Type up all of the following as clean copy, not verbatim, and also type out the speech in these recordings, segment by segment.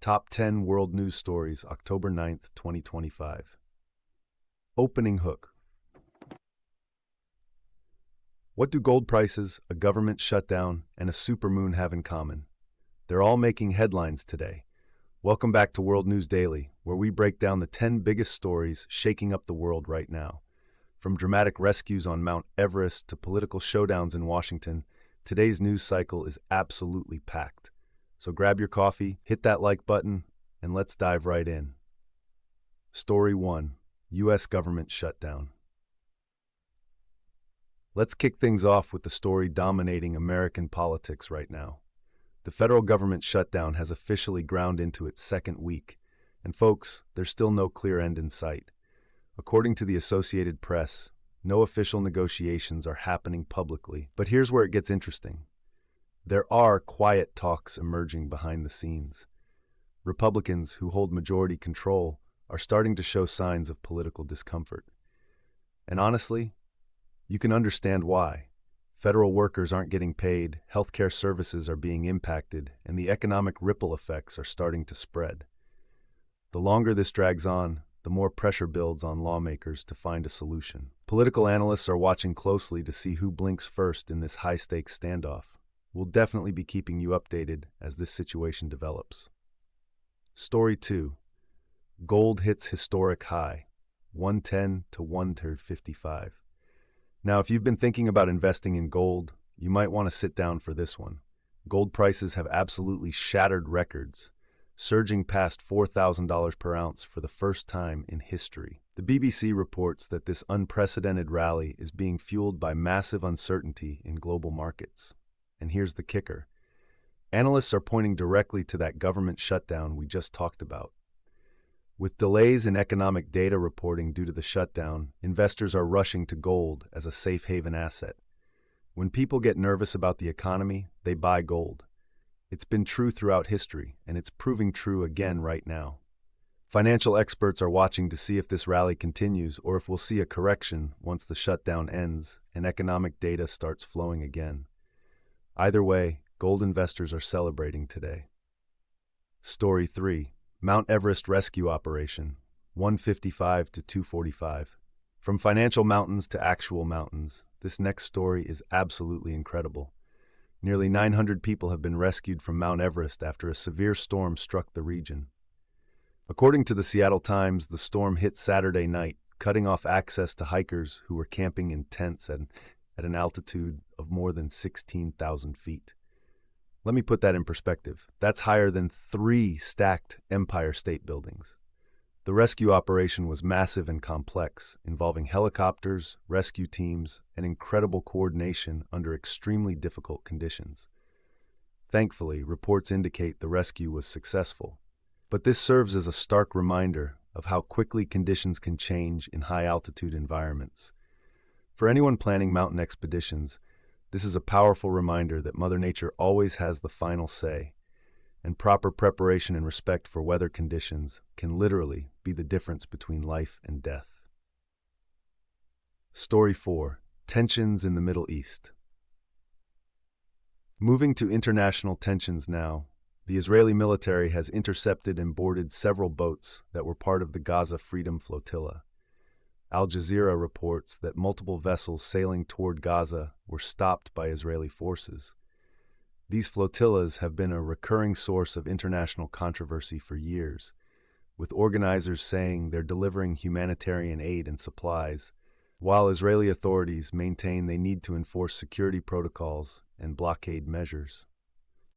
Top 10 World News Stories, October 9th, 2025. Opening hook. What do gold prices, a government shutdown, and a supermoon have in common? They're all making headlines today. Welcome back to World News Daily, where we break down the 10 biggest stories shaking up the world right now. From dramatic rescues on Mount Everest to political showdowns in Washington, today's news cycle is absolutely packed. So grab your coffee, hit that like button, and let's dive right in. Story 1. U.S. Government Shutdown. Let's kick things off with the story dominating American politics right now. The federal government shutdown has officially ground into its second week, and folks, there's still no clear end in sight. According to the Associated Press, no official negotiations are happening publicly, but here's where it gets interesting. There are quiet talks emerging behind the scenes. Republicans who hold majority control are starting to show signs of political discomfort. And honestly, you can understand why. Federal workers aren't getting paid, healthcare services are being impacted, and the economic ripple effects are starting to spread. The longer this drags on, the more pressure builds on lawmakers to find a solution. Political analysts are watching closely to see who blinks first in this high-stakes standoff. We'll definitely be keeping you updated as this situation develops. Story 2. Gold hits historic high, 110 to 155. Now, if you've been thinking about investing in gold, you might want to sit down for this one. Gold prices have absolutely shattered records, surging past $4,000 per ounce for the first time in history. The BBC reports that this unprecedented rally is being fueled by massive uncertainty in global markets. And here's the kicker. Analysts are pointing directly to that government shutdown we just talked about. With delays in economic data reporting due to the shutdown, investors are rushing to gold as a safe haven asset. When people get nervous about the economy, they buy gold. It's been true throughout history, and it's proving true again right now. Financial experts are watching to see if this rally continues or if we'll see a correction once the shutdown ends and economic data starts flowing again. Either way, gold investors are celebrating today. Story 3. Mount Everest Rescue Operation, 155 to 245. From financial mountains to actual mountains, this next story is absolutely incredible. Nearly 900 people have been rescued from Mount Everest after a severe storm struck the region. According to the Seattle Times, the storm hit Saturday night, cutting off access to hikers who were camping in tents at an altitude of more than 16,000 feet. Let me put that in perspective. That's higher than 3 stacked Empire State Buildings. The rescue operation was massive and complex, involving helicopters, rescue teams, and incredible coordination under extremely difficult conditions. Thankfully, reports indicate the rescue was successful. But this serves as a stark reminder of how quickly conditions can change in high-altitude environments. For anyone planning mountain expeditions, this is a powerful reminder that Mother Nature always has the final say, and proper preparation and respect for weather conditions can literally be the difference between life and death. Story 4. Tensions in the Middle East. Moving to international tensions now, the Israeli military has intercepted and boarded several boats that were part of the Gaza Freedom Flotilla. Al Jazeera reports that multiple vessels sailing toward Gaza were stopped by Israeli forces. These flotillas have been a recurring source of international controversy for years, with organizers saying they're delivering humanitarian aid and supplies, while Israeli authorities maintain they need to enforce security protocols and blockade measures.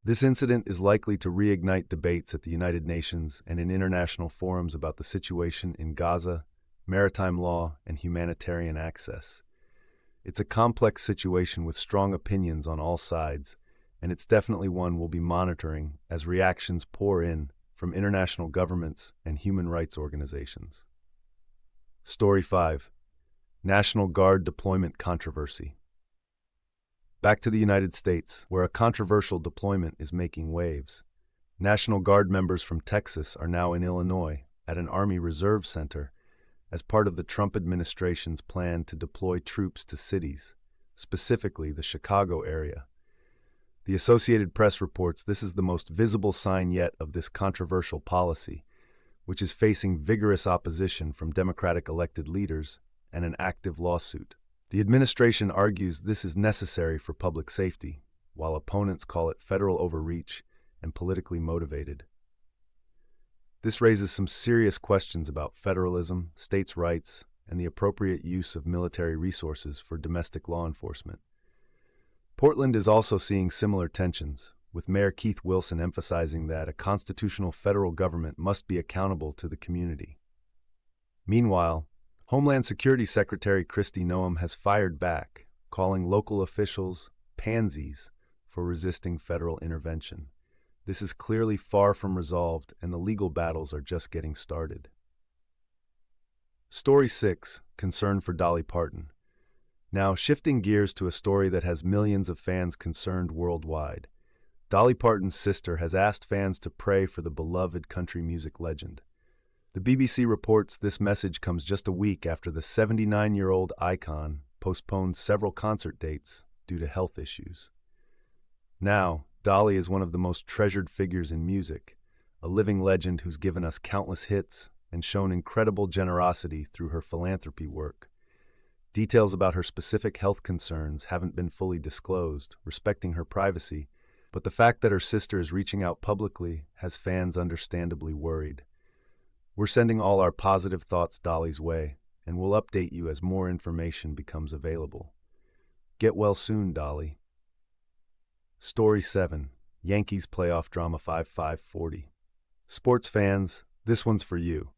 This incident is likely to reignite debates at the United Nations and in international forums about the situation in Gaza, maritime law, and humanitarian access. It's a complex situation with strong opinions on all sides, and it's definitely one we'll be monitoring as reactions pour in from international governments and human rights organizations. Story 5. National Guard Deployment Controversy. Back to the United States, where a controversial deployment is making waves. National Guard members from Texas are now in Illinois at an Army Reserve Center as part of the Trump administration's plan to deploy troops to cities, specifically the Chicago area. The Associated Press reports this is the most visible sign yet of this controversial policy, which is facing vigorous opposition from Democratic elected leaders and an active lawsuit. The administration argues this is necessary for public safety, while opponents call it federal overreach and politically motivated. This raises some serious questions about federalism, states' rights, and the appropriate use of military resources for domestic law enforcement. Portland is also seeing similar tensions, with Mayor Keith Wilson emphasizing that a constitutional federal government must be accountable to the community. Meanwhile, Homeland Security Secretary Noem has fired back, calling local officials pansies for resisting federal intervention. This is clearly far from resolved, and the legal battles are just getting started. Story 6. Concern for Dolly Parton. Now, shifting gears to a story that has millions of fans concerned worldwide. Dolly Parton's sister has asked fans to pray for the beloved country music legend. The BBC reports this message comes just a week after the 79-year-old icon postponed several concert dates due to health issues. Now, Dolly is one of the most treasured figures in music, a living legend who's given us countless hits and shown incredible generosity through her philanthropy work. Details about her specific health concerns haven't been fully disclosed, respecting her privacy, but the fact that her sister is reaching out publicly has fans understandably worried. We're sending all our positive thoughts Dolly's way, and we'll update you as more information becomes available. Get well soon, Dolly. Story 7. Yankees playoff drama 5-5-40. Sports fans, this one's for you.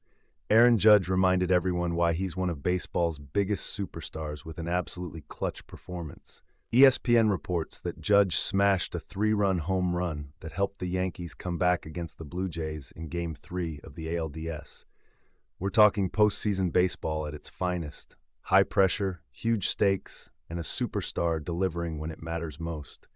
Aaron Judge reminded everyone why he's one of baseball's biggest superstars with an absolutely clutch performance. ESPN reports that Judge smashed a 3-run home run that helped the Yankees come back against the Blue Jays in Game 3 of the ALDS. We're talking postseason baseball at its finest. High pressure, huge stakes, and a superstar delivering when it matters most.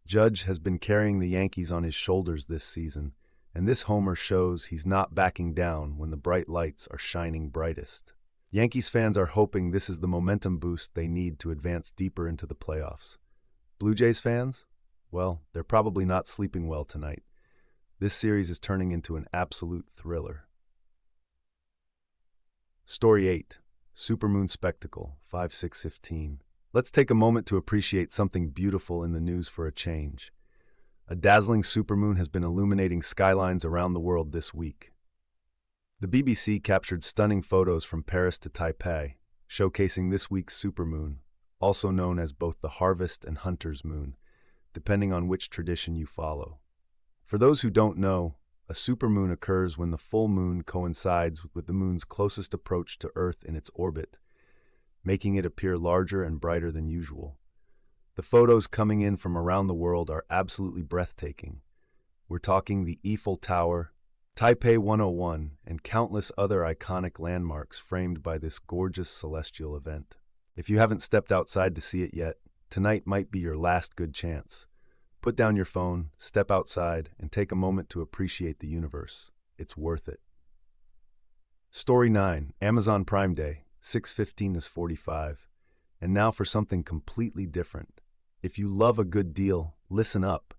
Judge has been carrying the Yankees on his shoulders this season, and this homer shows he's not backing down when the bright lights are shining brightest. Yankees fans are hoping this is the momentum boost they need to advance deeper into the playoffs. Blue Jays fans? Well, they're probably not sleeping well tonight. This series is turning into an absolute thriller. Story 8. Supermoon Spectacle, 5-6-15. Let's take a moment to appreciate something beautiful in the news for a change. A dazzling supermoon has been illuminating skylines around the world this week. The BBC captured stunning photos from Paris to Taipei, showcasing this week's supermoon, also known as both the harvest and hunter's moon, depending on which tradition you follow. For those who don't know, a supermoon occurs when the full moon coincides with the moon's closest approach to Earth in its orbit, making it appear larger and brighter than usual. The photos coming in from around the world are absolutely breathtaking. We're talking the Eiffel Tower, Taipei 101, and countless other iconic landmarks framed by this gorgeous celestial event. If you haven't stepped outside to see it yet, tonight might be your last good chance. Put down your phone, step outside, and take a moment to appreciate the universe. It's worth it. Story 9. Amazon Prime Day, 6/15-45. And now for something completely different. If you love a good deal, listen up.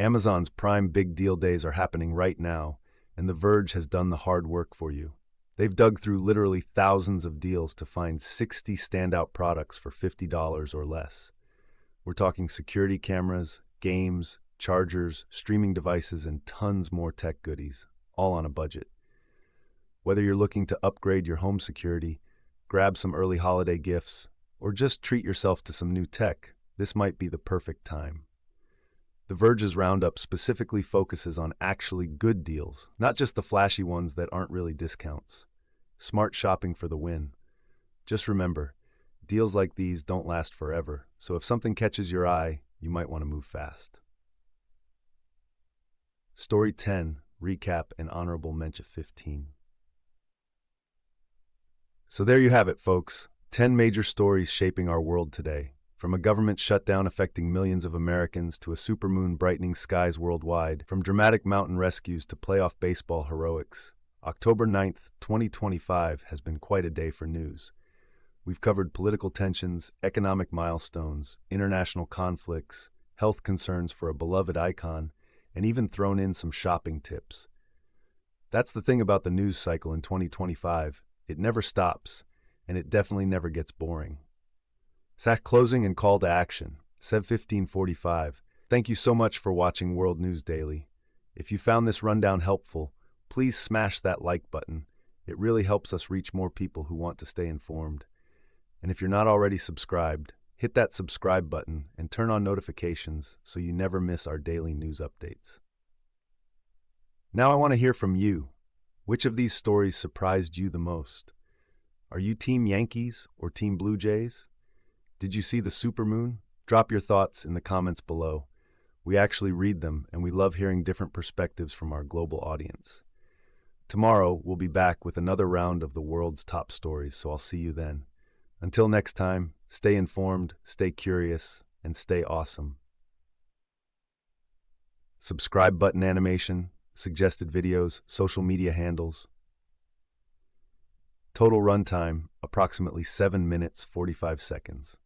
Amazon's Prime Big Deal Days are happening right now, and The Verge has done the hard work for you. They've dug through literally thousands of deals to find 60 standout products for $50 or less. We're talking security cameras, games, chargers, streaming devices, and tons more tech goodies, all on a budget. Whether you're looking to upgrade your home security, grab some early holiday gifts, or just treat yourself to some new tech, this might be the perfect time. The Verge's roundup specifically focuses on actually good deals, not just the flashy ones that aren't really discounts. Smart shopping for the win. Just remember, deals like these don't last forever, so if something catches your eye, you might want to move fast. Story 10, Recap and Honorable Mention 15. So there you have it, folks. 10 major stories shaping our world today. From a government shutdown affecting millions of Americans to a supermoon brightening skies worldwide, from dramatic mountain rescues to playoff baseball heroics, October 9th, 2025 has been quite a day for news. We've covered political tensions, economic milestones, international conflicts, health concerns for a beloved icon, and even thrown in some shopping tips. That's the thing about the news cycle in 2025. It never stops, and it definitely never gets boring. SAC closing and call to action. Sev 1545. Thank you so much for watching World News Daily. If you found this rundown helpful, please smash that like button. It really helps us reach more people who want to stay informed. And if you're not already subscribed, hit that subscribe button and turn on notifications so you never miss our daily news updates. Now I want to hear from you. Which of these stories surprised you the most? Are you Team Yankees or Team Blue Jays? Did you see the supermoon? Drop your thoughts in the comments below. We actually read them, and we love hearing different perspectives from our global audience. Tomorrow, we'll be back with another round of the world's top stories, so I'll see you then. Until next time, stay informed, stay curious, and stay awesome. Subscribe button animation, suggested videos, social media handles. Total runtime, approximately 7 minutes, 45 seconds.